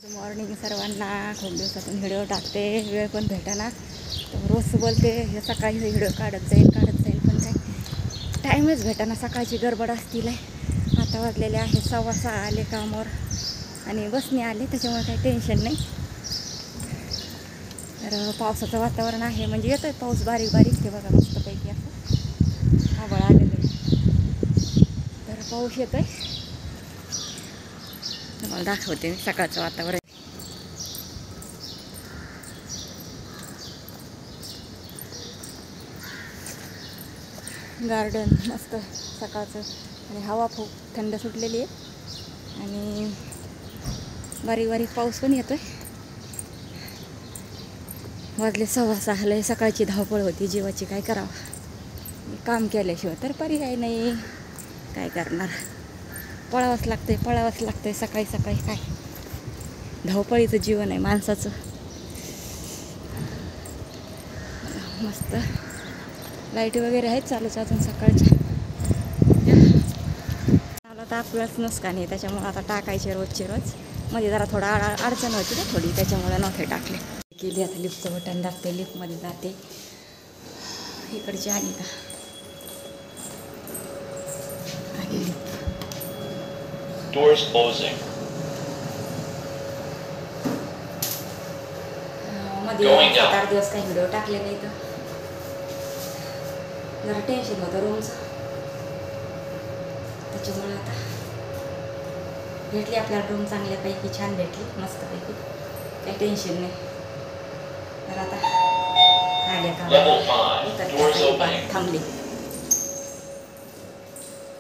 Good morning सर्वांना. खूप दिवसातून व्हिडिओ टाकते, वेळ पण भेटेना. तर रोज बोलते हे सकाळी व्हिडिओ काढत जाईल पण काय टाईमच भेटेना. सकाळची गडबड असतील आहे. आता वाजलेले आहे 6:15. आले कामावर आणि बसने आले, त्याच्यामुळे काही टेन्शन नाही. तर पावसाचं वातावरण आहे, म्हणजे येतोय पाऊस बारीक बारीक. ते बघा मस्तपैकी असं आभाळ आलेलं आहे. तर पाऊस येतोय. तुम्हाला दाखवते मी सकाळचं वातावरण. गार्डन मस्त सकाळचं, आणि हवा खूप थंड सुटलेली आहे आणि बारीक बारीक पाऊस पण येतोय. वाजले 6:15. लय सकाळची धावपळ होती जीवाची, काय करावं. काम केल्याशिवाय तर पर्याय नाही, काय करणार. पळावंच लागतंय सकाळी सकाळी. काय धावपळीचं जीवन आहे माणसाचं. मस्त लाईट वगैरे आहेत चालूच अजून सकाळच्या. मला तर आपलंच नुकसान आहे, त्याच्यामुळे आता टाकायचे रोजचे रोज. मध्ये जरा थोडा अडचण होती ना थोडी, त्याच्यामुळे नव्हते टाकले. केली आता लिफ्टचं बटन दाबते, लिफ्टमध्ये जाते. इकडची आली का आली लिफ्ट. Doors closing. मध्ये 7-8 दिवस काही व्हिडिओ टाकले नाही, तर जरा टेन्शन होतं रूमचं. त्याच्यामुळे आता भेटली आपल्याला रूम चांगल्यापैकी, छान भेटली मस्तपैकी, काही टेन्शन नाही. तर आता आल्या का थांबली.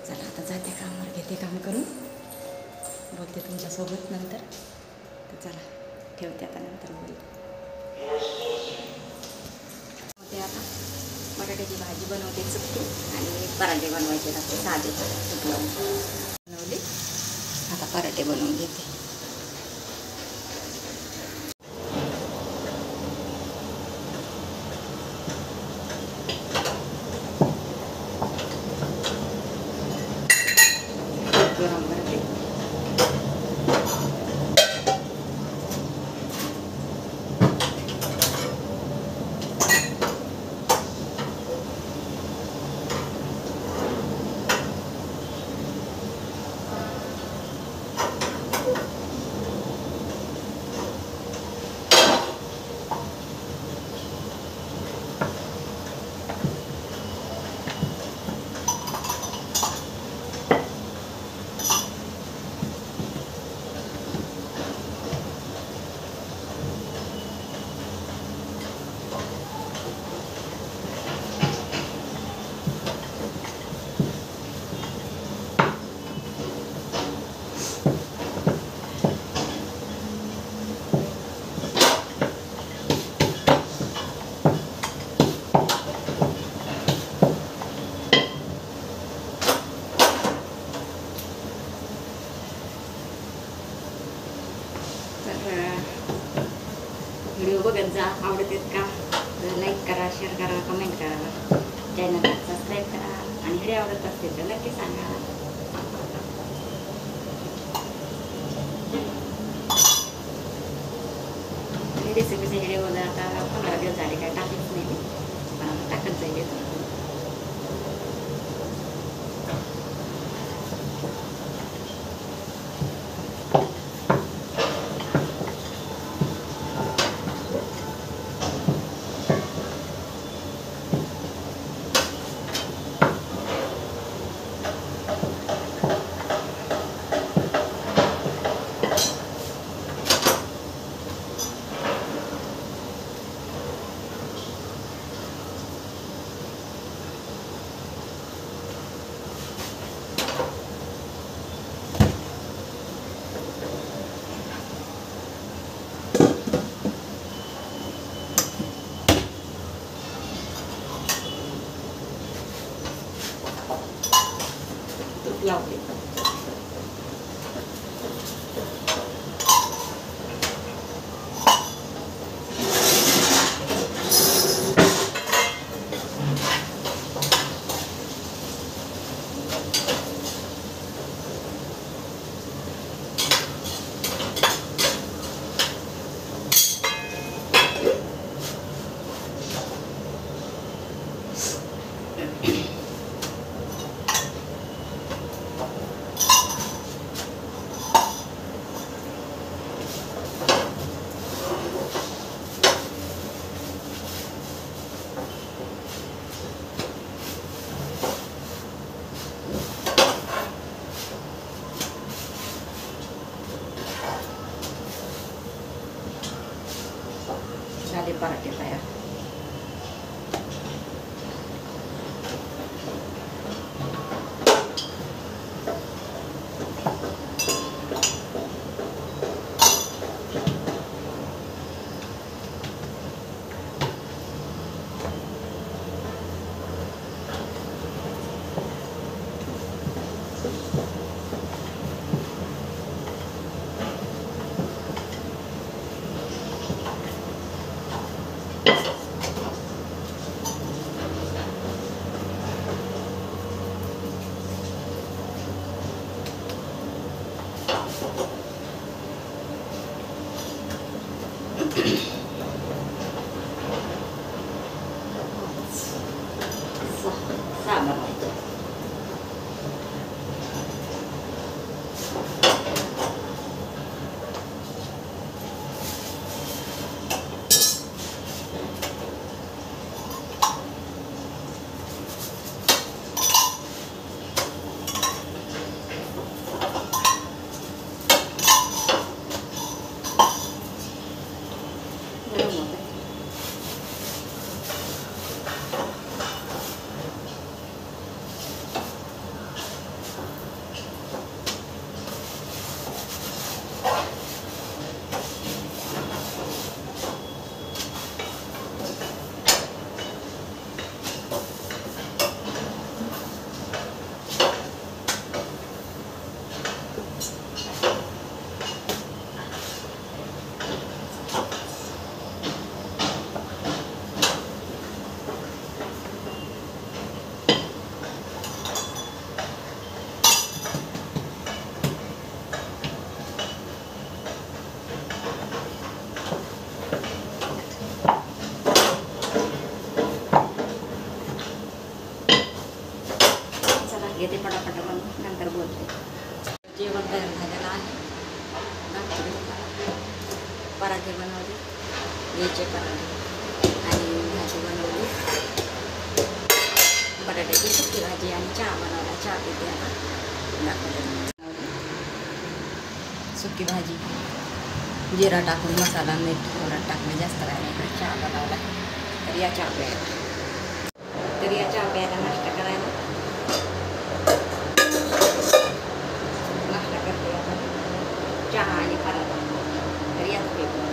चला आता जाते कामावर, घेते काम करून, बोलते तुमच्यासोबत नंतर. तर चला ठेवते आता, नंतर बोलते. आता बटाट्याची भाजी बनवते चुटकी, आणि पराठे बनवायचे राहते साधे तूप लावून बनवले. आता पराठे बनवून घेते. गरम करते. व्हिडिओ बघत जा, आवडतात का तर लाईक करा, शेअर करा, कमेंट करा, चॅनलला सबस्क्राईब करा, आणि व्हिडिओ आवडत असतील तर नक्की सांगा. आणि रेसिपीचे व्हिडिओ आता 15 दिवस झाले काय टाकलेच नाही, पण आता टाकत जाईल. झाले पराठे तयार. सहा बनवायचे. गरम होते. घेते पटापट बनवून नंतर बोलते. जेवण तयार झालेलं आहे. पराठे बनवले, याचे पराठे आणि भाजी बनवली, बटाट्याची सुकी भाजी आणि चहा बनवला. चहा पिते आता. सुकी भाजी, जिरा टाकून मसाला मीठ थोडं टाकलं, जास्त काय नाही. चहा बनवला. तर या चहा प्यायला नाश्ता करायला चहा आणि पराठा. तर याच पेपर